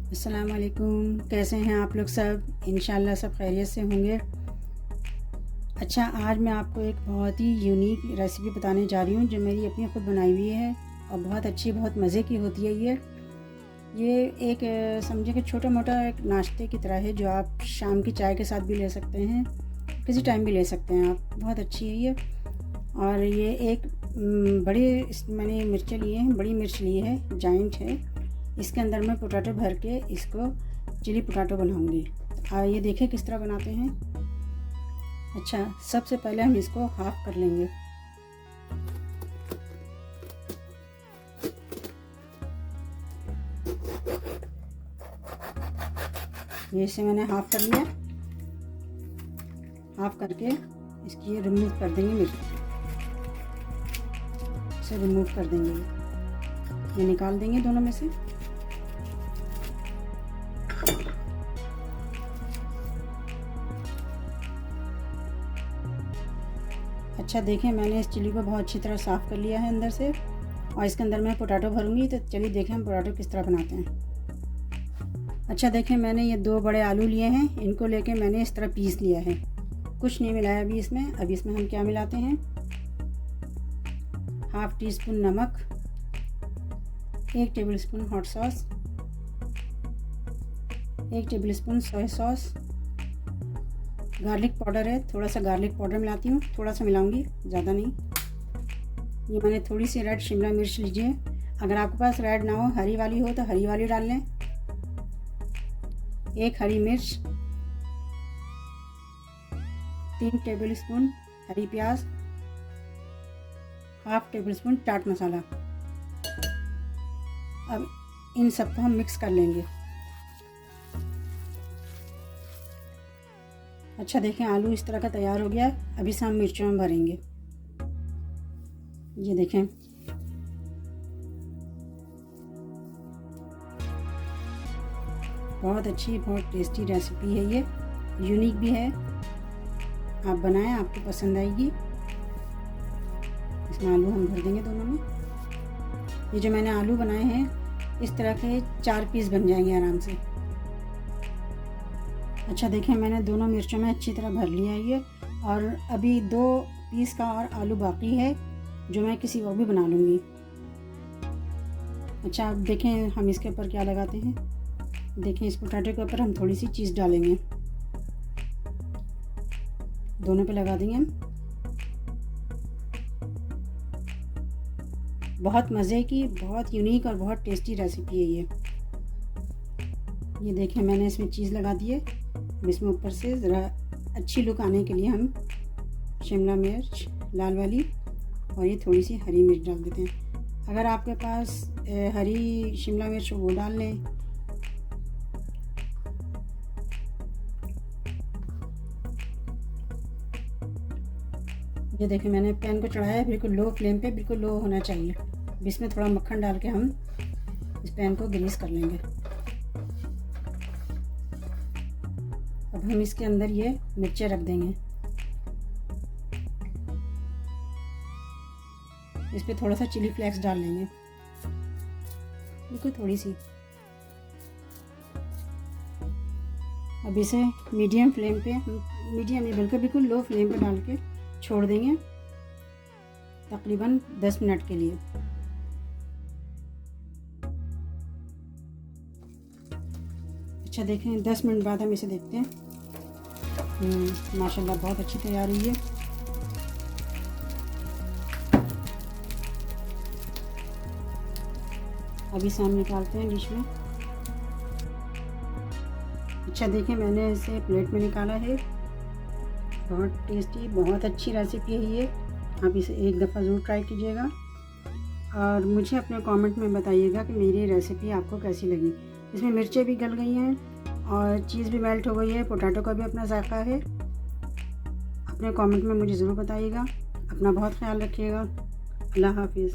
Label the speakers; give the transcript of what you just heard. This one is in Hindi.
Speaker 1: अस्सलाम वालेकुम। कैसे हैं आप लोग सब? इंशाल्लाह सब खैरियत से होंगे। अच्छा, आज मैं आपको एक बहुत ही यूनिक रेसिपी बताने जा रही हूँ जो मेरी अपनी खुद बनाई हुई है और बहुत अच्छी, बहुत मज़े की होती है। ये एक समझे कि छोटा मोटा एक नाश्ते की तरह है जो आप शाम की चाय के साथ भी ले सकते हैं, किसी टाइम भी ले सकते हैं आप। बहुत अच्छी है ये। और ये एक मैंने मिर्चें लिए हैं, बड़ी मिर्च ली है, जाइंट है। इसके अंदर मैं पोटैटो भर के इसको चिली पोटैटो बनाऊंगी। ये देखें किस तरह बनाते हैं। अच्छा, सबसे पहले हम इसको हाफ कर लेंगे। ये इसे मैंने हाफ कर लिया। हाफ करके इसकी ये रिमूव कर देंगे, मिर्च इसे रिमूव कर देंगे। ये निकाल देंगे दोनों में से। अच्छा, देखें मैंने इस चिली को बहुत अच्छी तरह साफ़ कर लिया है अंदर से, और इसके अंदर मैं पोटैटो भरूंगी। तो चलिए देखें हम पोटैटो किस तरह बनाते हैं। अच्छा, देखें मैंने ये 2 बड़े आलू लिए हैं, इनको लेके मैंने इस तरह पीस लिया है। कुछ नहीं मिलाया अभी इसमें। अभी इसमें हम क्या मिलाते हैं, हाफ टी स्पून नमक, 1 table spoon hot sauce, 1 table spoon soya sauce, garlic powder है, थोड़ा सा गार्लिक पाउडर मिलाती हूँ, थोड़ा सा मिलाऊंगी, ज़्यादा नहीं। ये मैंने थोड़ी सी रेड शिमला मिर्च लीजिए। अगर आपके पास रेड ना हो, हरी वाली हो तो हरी वाली डाल लें। 1 हरी मिर्च, 3 टेबल स्पून हरी प्याज, half table spoon chaat masala. अब इन सबको हम मिक्स कर लेंगे। अच्छा, देखें आलू इस तरह का तैयार हो गया है। अभी से हम मिर्चों में भरेंगे। ये देखें, बहुत अच्छी, बहुत टेस्टी रेसिपी है। ये यूनिक भी है। आप बनाएं, आपको पसंद आएगी। इसमें आलू हम भर देंगे दोनों में। ये जो मैंने आलू बनाए हैं, इस तरह के 4 पीस बन जाएंगे आराम से। अच्छा, देखें मैंने दोनों मिर्चों में अच्छी तरह भर लिया है ये। और अभी 2 पीस का और आलू बाकी है जो मैं किसी और भी बना लूँगी। अच्छा, अब देखें हम इसके ऊपर क्या लगाते हैं। देखें इस पोटैटो के ऊपर हम थोड़ी सी चीज़ डालेंगे, दोनों पे लगा देंगे हम। बहुत मज़े की, बहुत यूनिक और बहुत टेस्टी रेसिपी है ये देखें मैंने इसमें चीज़ लगा दी है। इसमें ऊपर से ज़रा अच्छी लुक आने के लिए हम शिमला मिर्च लाल वाली और ये थोड़ी सी हरी मिर्च डाल देते हैं। अगर आपके पास हरी शिमला मिर्च वो डाल लें। ये देखें मैंने पैन को चढ़ाया है, बिल्कुल लो फ्लेम पे, बिल्कुल लो होना चाहिए। इसमें थोड़ा मक्खन डाल के हम इस पैन को ग्रीस कर लेंगे। अब हम इसके अंदर ये मिर्चें रख देंगे। इस पे थोड़ा सा चिली फ्लेक्स डाल लेंगे, बिल्कुल थोड़ी सी। अब इसे मीडियम फ्लेम पे, मीडियम नहीं बल्कि बिल्कुल लो फ्लेम पे डाल के छोड़ देंगे तकरीबन 10 मिनट के लिए। अच्छा, देखें 10 मिनट बाद हम इसे देखते हैं। माशाल्लाह बहुत अच्छी तैयार हुई है। अभी से हम निकालते हैं डिश में। अच्छा, देखें मैंने इसे प्लेट में निकाला है। बहुत टेस्टी, बहुत अच्छी रेसिपी है ये। आप इसे एक दफ़ा ज़रूर ट्राई कीजिएगा और मुझे अपने कमेंट में बताइएगा कि मेरी रेसिपी आपको कैसी लगी। इसमें मिर्चें भी गल गई हैं और चीज़ भी मेल्ट हो गई है, पोटैटो का भी अपना जायका है। अपने कमेंट में मुझे ज़रूर बताइएगा। अपना बहुत ख्याल रखिएगा। अल्लाह हाफिज़।